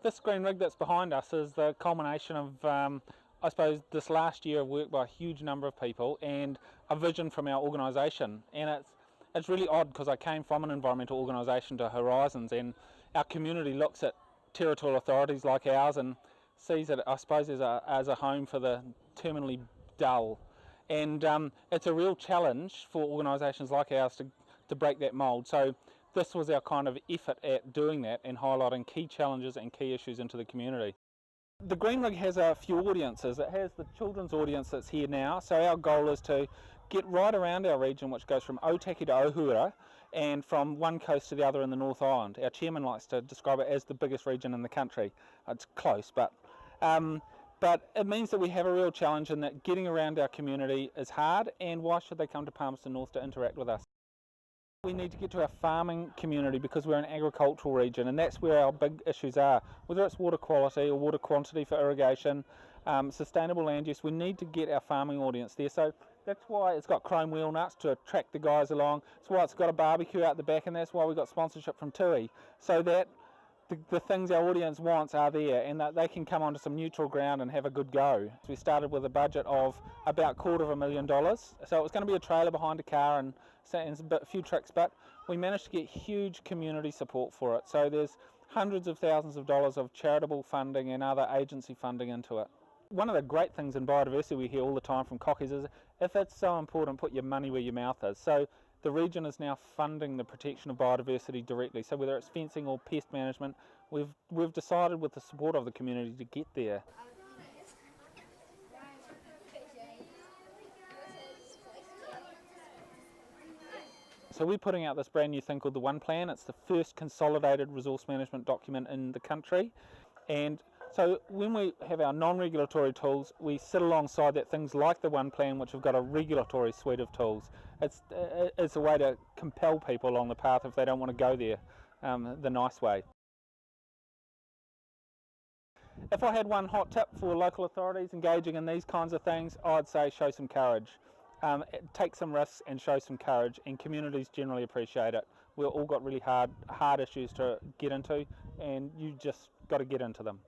This green rig that's behind us is the culmination of, I suppose, this last year of work by a huge number of people and a vision from our organisation. And it's really odd because I came from an environmental organisation to Horizons, and our community looks at territorial authorities like ours and sees it, I suppose, as a home for the terminally dull. And it's a real challenge for organisations like ours to break that mould. So this was our kind of effort at doing that and highlighting key challenges and key issues into the community. The Green Rig has a few audiences. It has the children's audience that's here now, so our goal is to get right around our region, which goes from Otaki to Ohura and from one coast to the other in the North Island. Our chairman likes to describe it as the biggest region in the country. It's close, but it means that we have a real challenge in that getting around our community is hard, and why should they come to Palmerston North to interact with us? We need to get to our farming community because we're an agricultural region, and that's where our big issues are. Whether it's water quality or water quantity for irrigation, sustainable land use, we need to get our farming audience there. So that's why it's got chrome wheel nuts to attract the guys along. That's why it's got a barbecue out the back, and that's why we got sponsorship from TUI, so that the things our audience wants are there and that they can come onto some neutral ground and have a good go. So we started with a budget of about $250,000, so it was going to be a trailer behind a car and a few tricks, but we managed to get huge community support for it. So there's hundreds of thousands of dollars of charitable funding and other agency funding into it. One of the great things in biodiversity we hear all the time from cockies is, if it's so important, put your money where your mouth is. So the region is now funding the protection of biodiversity directly. So whether it's fencing or pest management, we've decided with the support of the community to get there. So we're putting out this brand new thing called the One Plan. It's the first consolidated resource management document in the country. And so when we have our non-regulatory tools, we sit alongside that things like the One Plan, which have got a regulatory suite of tools. It's a way to compel people along the path if they don't want to go there the nice way. If I had one hot tip for local authorities engaging in these kinds of things, I'd say show some courage. Take some risks and show some courage, and communities generally appreciate it. We've all got really hard issues to get into, and you just got to get into them.